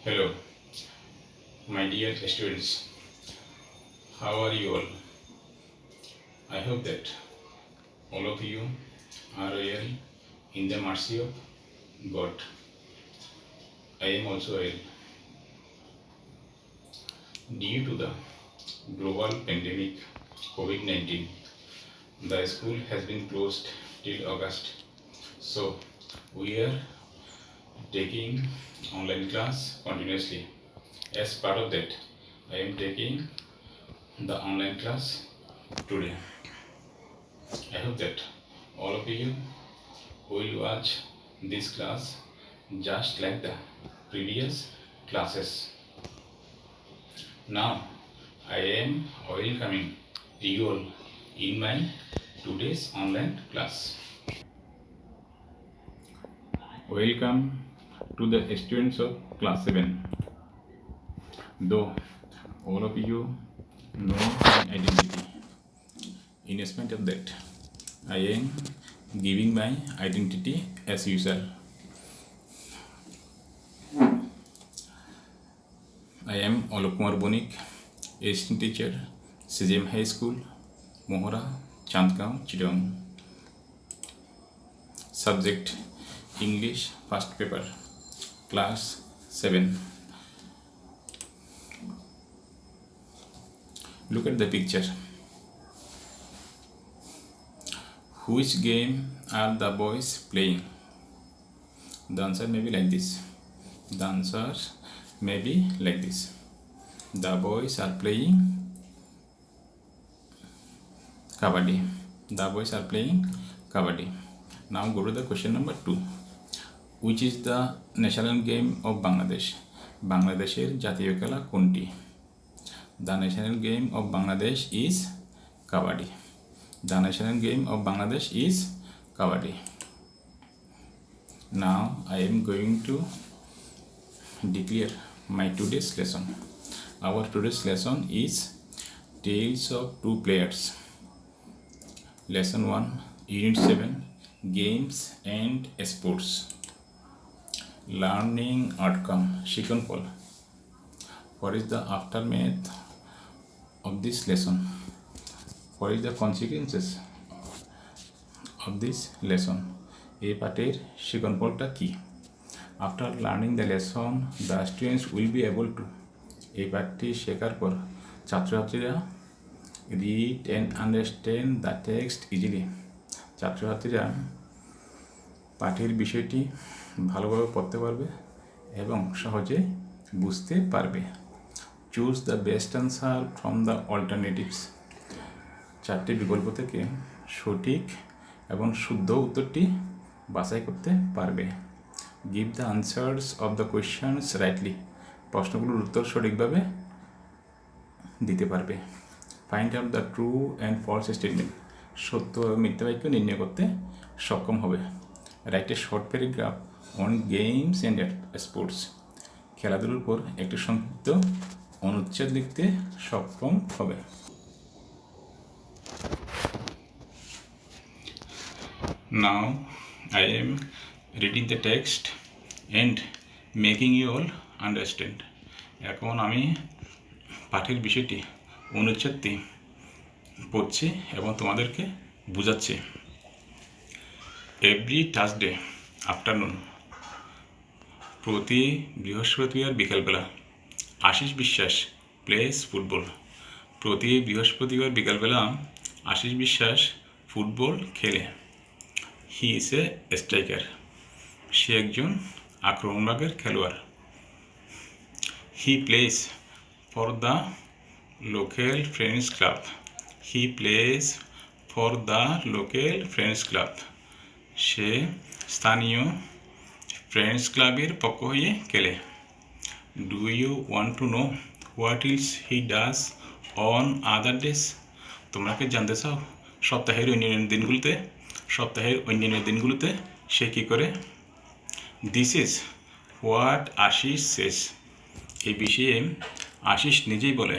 Hello, my dear students. How are you all? I hope that all of you are well in the mercy of God. I am also well. Due to the global pandemic COVID 19, the school has been closed till August. So, we are taking online class continuously. As part of that, I am taking the online class today. I hope that all of you will watch this class just like the previous classes. Now I am welcoming you all in my today's online class. Welcome to the students of class 7. Though all of you know my identity, in spite of that, I am giving my identity as usual. I am Alok Kumar Bonik, assistant teacher, CGM High School, Mohora, Chandgaon, Chittagong. Subject English, first paper, class 7. Look at the picture. Which game are the boys playing? The answer may be like this. The answer may be like this. The boys are playing Kabaddi. The boys are playing Kabaddi. Now go to the question number 2. Which is the national game of Bangladesh? বাংলাদেশের জাতীয় খেলা কোনটি? The national game of Bangladesh is Kabaddi. The national game of Bangladesh is Kabaddi. Now I am going to declare my today's lesson. Our today's lesson is Tales of Two Players. Lesson 1, Unit 7, Games and Sports. Learning outcome, শিক্ষণফল. What is the aftermath of this lesson? What is the consequences of this lesson? এই পাঠের শিক্ষণফলটা কি? After learning the lesson, the students will be able to, এই পাঠটি শেখার পর ছাত্রছাত্রীরা read and understand the text easily. ছাত্রছাত্রীরা পাঠের বিষয়টি ভালোভাবে পড়তে পারবে এবং সহজে বুঝতে পারবে। Choose the best answer from the alternatives. চারটি বিকল্প থেকে সঠিক এবং শুদ্ধ উত্তরটি বাছাই করতে পারবে। Give the answers of the questions rightly. প্রশ্নগুলোর উত্তর সঠিকভাবে দিতে পারবে। Find out the true and false statement. সত্য ও মিথ্যা বাক্য নির্ণয় করতে সক্ষম হবে। Write a short paragraph on games and sports. খেলাধুলার উপর একটি সংক্ষিপ্ত অনুচ্ছেদ লিখতে সক্ষম হবে। Now I am reading the text and making you all understand. এখন আমি পাঠের বিষয়টি অনুচ্ছেদটি পড়ছি এবং তোমাদেরকে বোঝাচ্ছি। এভরি থার্সডে আফটারনুন, প্রতি বৃহস্পতিবার বিকালবেলা, আশিস বিশ্বাস প্লেস ফুটবল। প্রতি বৃহস্পতিবার বিকালবেলা আশিস বিশ্বাস ফুটবল খেলে। He is a striker. সে একজন আক্রমণভাগের খেলোয়াড়। He plays for the local friends club. He plays for the local friends club. সে স্থানীয় ফ্রেন্ডস ক্লাবের পক্ষ হয়ে খেলে। Do you want to know what else he does on other days? তোমরা কি জানতে চাও সপ্তাহের অন্যান্য দিনগুলোতে সে কী করে? This is what Ashish says. এই বিষয়ে আশিস নিজেই বলে।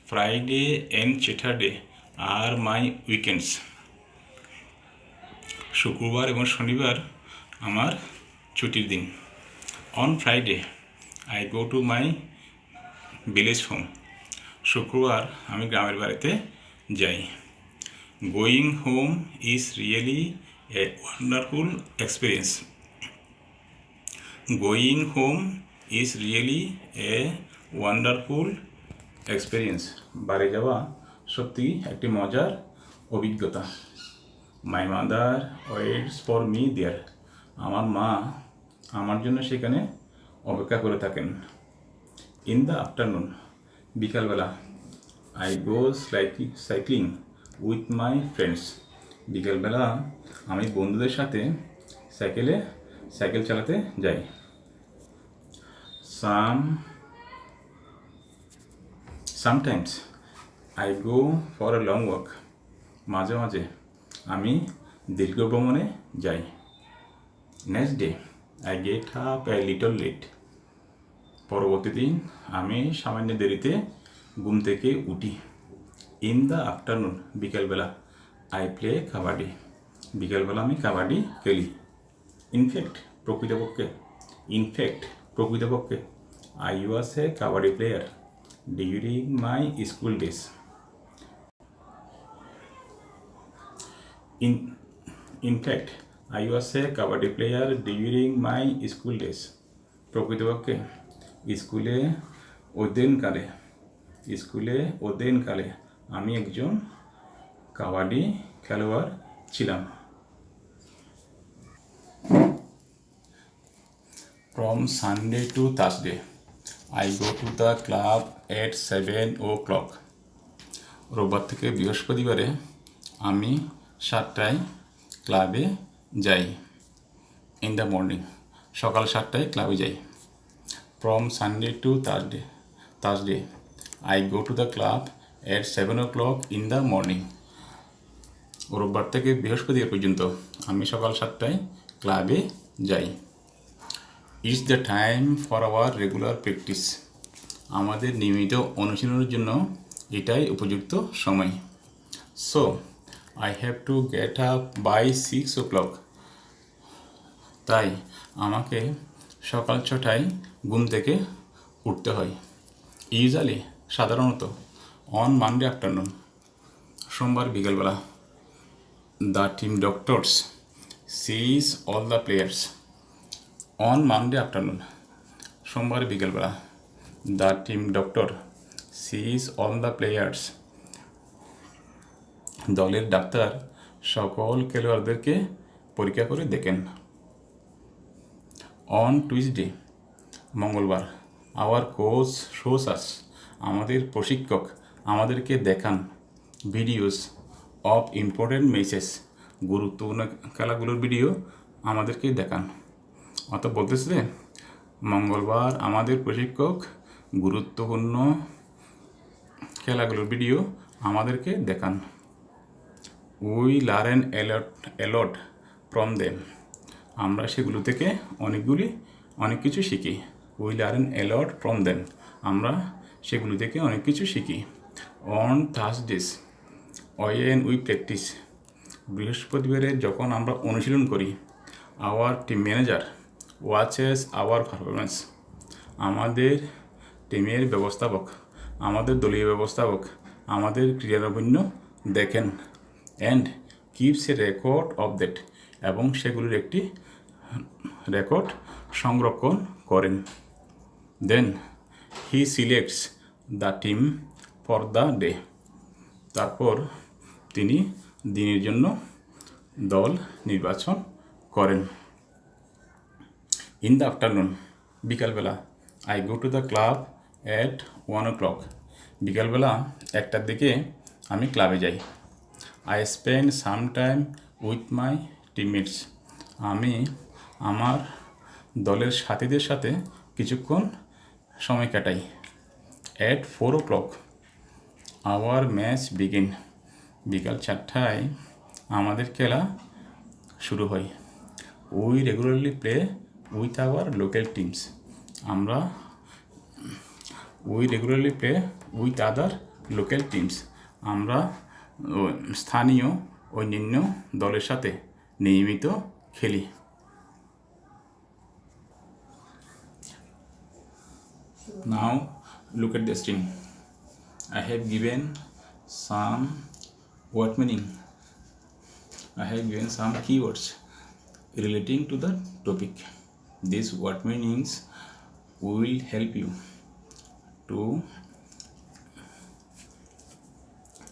Friday and Saturday are my weekends. শুক্রবার এবং শনিবার আমার ছুটির দিন। On Friday I go to my village home. শুক্রবার আমি গ্রামের বাড়িতে যাই। Going home is really a wonderful experience. Going home is really a wonderful experience. বাড়ি যাওয়া সত্যি একটি মজার অভিজ্ঞতা। My mother waits for me there. আমার মা আমার জন্য সেখানে অপেক্ষা করে থাকেন। In the afternoon, বিকালবেলা I go cycling with my friends. বিকালবেলা আমি বন্ধুদের সাথে সাইকেল চালাতে যাই। Sometimes I go for a long walk. মাঝে মাঝে আমি দীর্ঘ ভ্রমণে যাই। Next day, I get up a little late. পরবর্তী দিন আমি সামান্য দেরিতে ঘুম থেকে উঠি। In the afternoon, বিকেলবেলা I play কাবাডি। বিকেলবেলা আমি কাবাডি খেলি। ইনফ্যাক্ট প্রকৃতপক্ষে I was a kabaddi player during my school days. In fact, I was a kabaddi player during my school days. প্রকৃতপক্ষে স্কুলে অধ্যয়নকালে আমি একজন কাবাডি খেলোয়াড় ছিলাম। From Sunday to Thursday, I go to the club at 7 o'clock. রোববার থেকে বৃহস্পতিবারে আমি 7টায় ক্লাবে যাই। In the morning, সকাল 7টায় ক্লাবে যাই। From Sunday to Thursday, I go to the club at 7 o'clock in the morning. রোববার থেকে বৃহস্পতিবার পর্যন্ত আমি সকাল 7টায় ক্লাবে যাই। It's the time for our regular practice. আমাদের নিয়মিত অনুশীলনের জন্য এটাই উপযুক্ত সময়। So, I have to get up by 6 o'clock. তাই আমাকে সকাল 6টায় ঘুম থেকে উঠতে হয়। Usually, সাধারণত on Monday afternoon, সোমবার বিকেলবেলা, the team doctors sees all the players. On Monday afternoon, সোমবার বিকেলবেলা, the team doctor sees all the players. দলের ডাক্তার সকল খেলোয়াড়দেরকে পরীক্ষা করে দেখেন। On Tuesday, মঙ্গলবার, our coach shows us. আমাদের প্রশিক্ষক আমাদেরকে দেখান ভিডিওস অফ ইম্পর্টেন্ট ম্যাচেস। গুরুত্বপূর্ণ খেলাগুলোর ভিডিও আমাদেরকে দেখান। অর্থাৎ বলতেছে যে মঙ্গলবার আমাদের প্রশিক্ষক গুরুত্বপূর্ণ খেলাগুলোর ভিডিও আমাদেরকে দেখান। We learn a lot from them. আমরা সেগুলো থেকে অনেক কিছু শিখি। We learn a lot from them. আমরা সেগুলো থেকে অনেক কিছু শিখি। On Thursdays, when we practice. বৃহস্পতিবারে যখন আমরা অনুশীলন করি, our team manager watches our performance. আমাদের টিমের ব্যবস্থাপক, আমাদের দলীয় ব্যবস্থাপক আমাদের ক্রীড়ানৈপুণ্য দেখেন and keeps a record of that. এবং সেগুলির একটি রেকর্ড সংরক্ষণ করেন। Then he selects the team for the day. তারপর তিনি দিনের জন্য দল নির্বাচন করেন। In the afternoon, বিকালবেলা, I go to the club at 1 o'clock. বিকালবেলা 1টার দিকে আমি ক্লাবে যাই। I spend some time with my teammates. আমি আমার দলের সাথীদের সাথে কিছুক্ষণ সময় কাটাই। At 4 o'clock, our match begin. বিকাল 4টায় আমাদের খেলা শুরু হয়। We regularly play with our local teams. We regularly play with other local teams. আমরা স্থানীয় অন্যান্য দলের সাথে নিয়মিত খেলি। Now look at the string. I have given some word meaning. I have given some keywords relating to the topic. These word meanings will help you to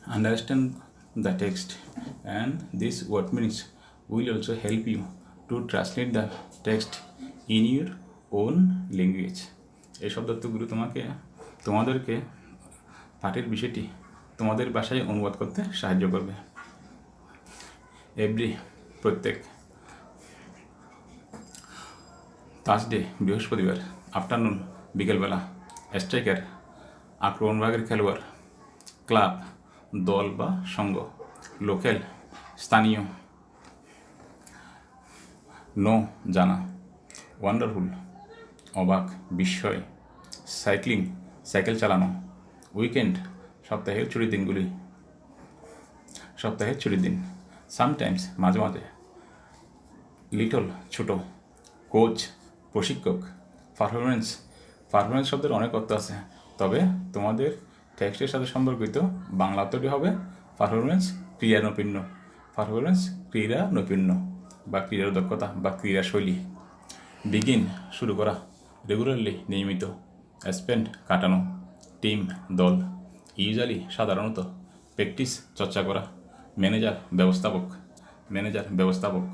understand the text, and these word meanings will also help you to translate the text in your own language. এই শব্দার্থগুলো তোমাদেরকে পাঠের বিষয়টি তোমাদের ভাষায় অনুবাদ করতে সাহায্য করবে। এভরি প্রত্যেক, থার্সডে বৃহস্পতিবার, আফটারনুন বিকেলবেলা, স্ট্রাইকার আক্রমণভাগের খেলোয়াড়, ক্লাব দল বা সংঘ, লোকাল স্থানীয়, নো জানা, ওয়ান্ডারফুল অবাক বিস্ময়, সাইক্লিং সাইকেল চালানো, উইকেন্ড সপ্তাহের ছুটির দিন, সামটাইমস মাঝে মাঝে, লিটল ছোট, কোচ প্রশিক্ষক, পারফরমেন্স শব্দের অনেক অর্থ আছে, তবে তোমাদের টেক্সটের সাথে সম্পর্কিত বাংলা অর্থটি হবে পারফরমেন্স ক্রীড়া নৈপুণ্য বা ক্রীড়ার দক্ষতা বা ক্রীড়া শৈলী। বিগিন শুরু করা, রেগুলারলি নিয়মিত, স্পেন্ড কাটানো, টিম দল, ইউজুয়ালি সাধারণত, প্র্যাকটিস চর্চা করা, ম্যানেজার ব্যবস্থাপক।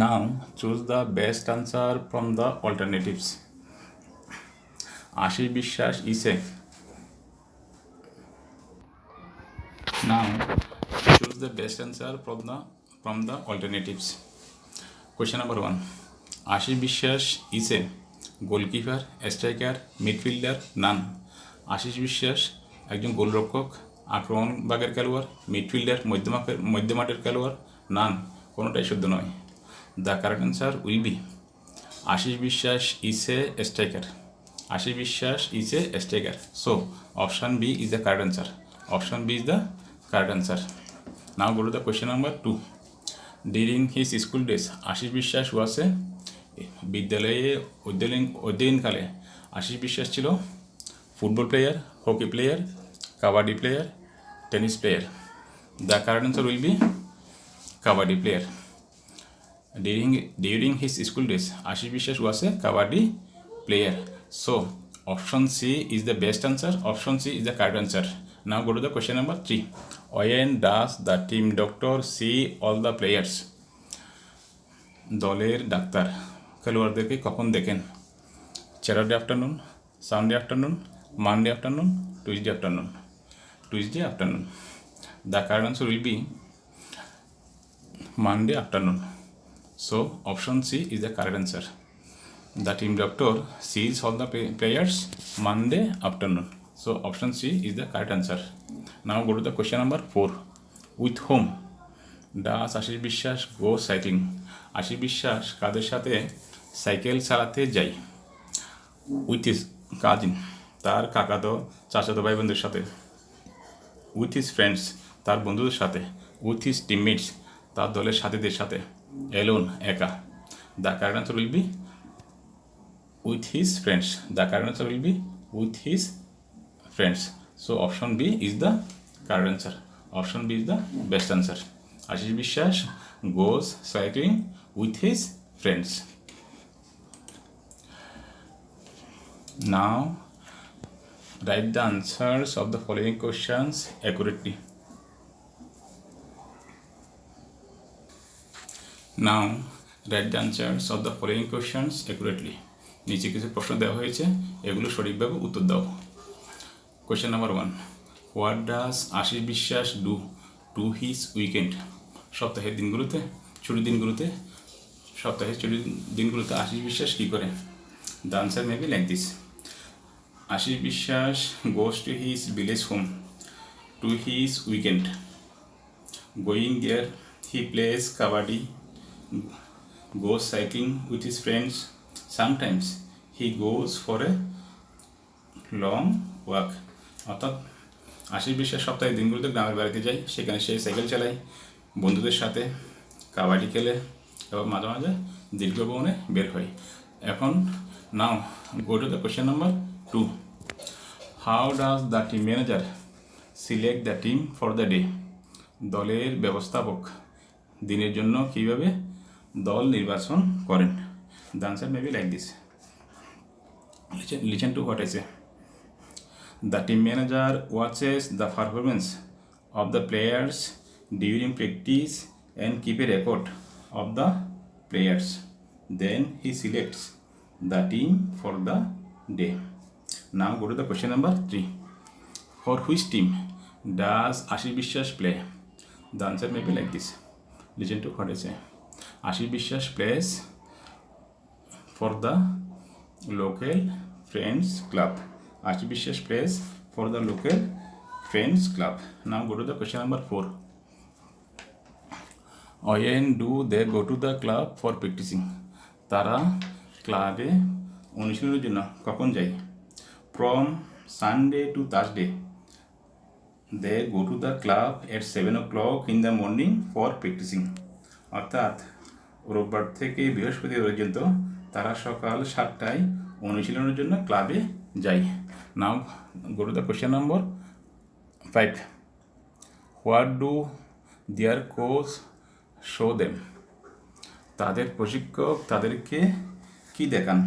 Now choose the best answer from the alternatives. Ashish Biswas is a. Now choose the best answer from the alternatives. Question number 1. Ashish Biswas is a goalkeeper, striker, midfielder, none. Ashish Biswas একজন গোলরক্ষক, আক্রমণভাগের খেলোয়াড়, midfielder মধ্যমাঠের খেলোয়াড়, নান কোনোটাই শুদ্ধ নয়। The correct answer will be Ashish Biswas is a striker. So option B is the correct answer. Now go to the question number 2. During his school days, Ashish Biswas was a বিদ্যালয়ে অধ্যয়নকালে আশিস বিশ্বাস ছিল football player, hockey player, kabaddi player, tennis player. The correct answer will be kabaddi player. During his school days, Ashish Biswas was a kabaddi player. So option C is the best answer. Option C is the correct answer. Now go to the question number 3. When does the team doctor see all the players? দলের doctor খেলোয়াড়দেরকে কখন দেখেন? Saturday afternoon, Sunday afternoon, Monday afternoon, Tuesday afternoon. The correct answer will be Monday afternoon. So option C is the correct answer. The team doctor sees all the players Monday afternoon. So option C is the correct answer. Now go to the question number 4. With whom does Ashish Biswas go cycling? Ashish Biswas কাদের সাথে cycle চালাতে যায়? With his cousin, তার কাকাতো চাচাতো ভাই বোনদের সাথে। With his friends, তার বন্ধুদের সাথে। উইথ হিজ টিমমেটস, তার দলের সাথীদের সাথে। এলোন, একা। The correct answer will be with his friends. The correct answer will be with his friends. So option B is the correct answer. Option B is the best answer. Ashish Biswas goes cycling with his friends. Now write the answers of the following questions accurately. Now write the answers of the following questions accurately. নিচে কিছু প্রশ্ন দেওয়া হয়েছে, এগুলো সঠিকভাবে উত্তর দাও। Question number 1. What does Ashish Biswas do to his weekend? সপ্তাহের দিনগুলোতে আশিস বিশ্বাস কী করে? The answer may be like this. Ashish Biswas goes to his village home to his weekend. Going there, he plays kabaddi, goes cycling with his friends. Sometimes he goes for a long walk. অর্থাৎ আশিস বিশ্বাস সপ্তাহের দিনগুলোতে গ্রামের বাড়িতে যায়, সেখানে সে cycle চালায়, বন্ধুদের সাথে কাবাডি খেলে, এবং মাঝে মাঝে দীর্ঘ বর্ণে বের হয়। এখন now go to the question number 2. How does the team manager select the team for the day? দলের ব্যবস্থাপক দিনের জন্য কীভাবে দল নির্বাচন করেন? The answer may be like this. Listen to what I say. The team manager watches the performance of the players during practice and keep a record of the players. Then he selects the team for the day. Now go to the question number 3. For which team does Ashish Biswas play? The answer may be like this. Listen to what I say. Ashish Biswas plays for the local friends club. Ashish Biswas plays for the local friends club. Now go to the question number 4. When do they go to the club for practicing? তারা ক্লাবে অনুশীলনের জন্য কখন যায়? From Sunday to Thursday. They go to the club at 7 o'clock in the morning for practicing. অর্থাৎ রোববার থেকে বৃহস্পতিবার পর্যন্ত তারা সকাল 7টায় অনুশীলনের জন্য ক্লাবে যায়। Now go to the question number 5. What do their coach show them? তাদের প্রশিক্ষক তাদেরকে কি দেখান?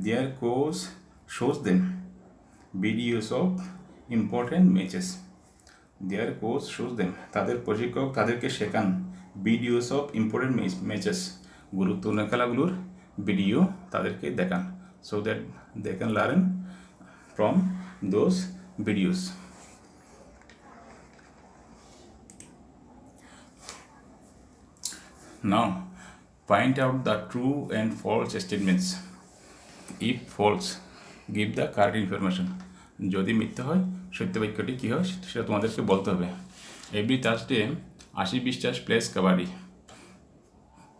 Their coach shows them videos of important matches. Their coach shows them তাদের প্রশিক্ষক তাদেরকে শেখান ভিডিওস অফ ইম্পর্টেন্ট ম্যাচেস, গুরুত্বপূর্ণ খেলাগুলোর ভিডিও তাদেরকে দেখান, so that they can learn from those videos. Now find out the true and false statements. If false, give the correct information. যদি মিথ্যা হয় সত্য বাক্যটি কী হয় সেটা তোমাদেরকে বলতে হবে। Every Thursday Ashish Biswas place kabaddi.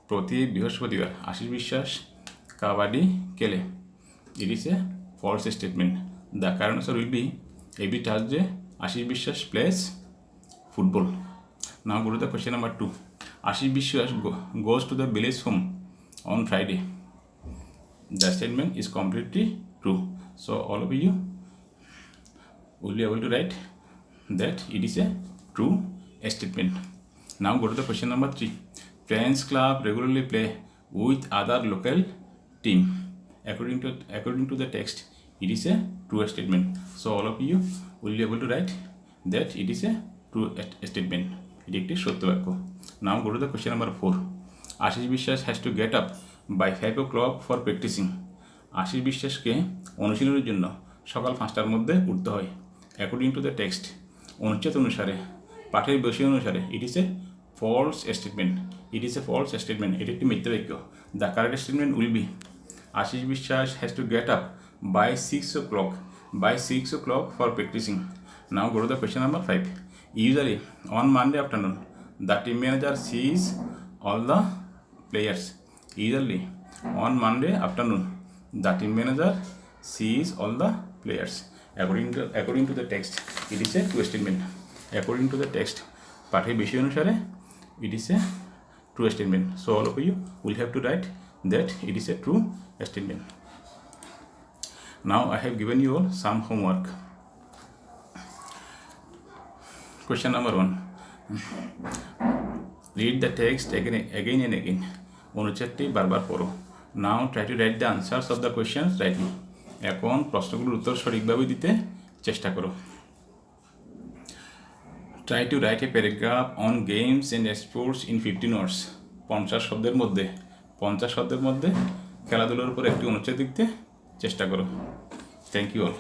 প্রতি বৃহস্পতিবার আশিস বিশ্বাস কাবাডি খেলে। It is a false statement. The correct answer will be every Thursday Ashish Biswas plays football. Now go to the question number 2. Ashish Biswas goes to the village home on Friday. The statement is completely true. So all of you will be able to write that it is a true statement. Now go to the question number 3. Friends Club regularly play with other local team. According to the text, it is a true statement. So all of you will be able to write that it is a true statement. এটি একটি সত্য বাক্য। Now go to the question number 4. Ashish Biswas has to get up by 5 o'clock for practising. Ashish বিশ্বাসকে অনুশীলনের জন্য সকাল 5টার মধ্যে উঠতে হয়। অ্যাকর্ডিং টু দ্য টেক্সট, অনুচ্ছেদ অনুসারে, পাঠের বিষয় অনুসারে, it is a false statement. It is a false statement, এটি একটি মিথ্যা বাক্য। The correct statement will be Ashish Biswas has to get up by 6 o'clock for practising. Now go to the question number 5. Usually on Monday afternoon, the team manager sees all the players. Usually on Monday afternoon, the team manager sees all the players. According to the text, it is a true statement. According to the text, পাঠের বিষয় অনুসারে it is a true statement. So all of you will have to write that it is a true statement. Now I have given you all some homework. Question number 1. Read the text again and again. অনুচ্ছেদটি বারবার পড়ো। Now try to write the answers of the questions rightly. এখন প্রশ্নগুলোর উত্তর সঠিকভাবে দিতে চেষ্টা করো। Try to write a paragraph on games and sports in 15 words. 50 শব্দের মধ্যে খেলাধুলার উপর একটি অনুচ্ছেদ লিখতে চেষ্টা করো। Thank you all.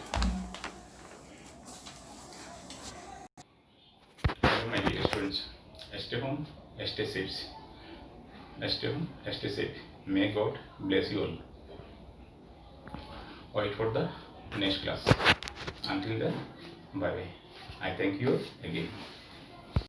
Stay home, stay safe. Stay home, stay safe. May God bless you all. Wait for the next class. Until then, bye bye. I thank you again.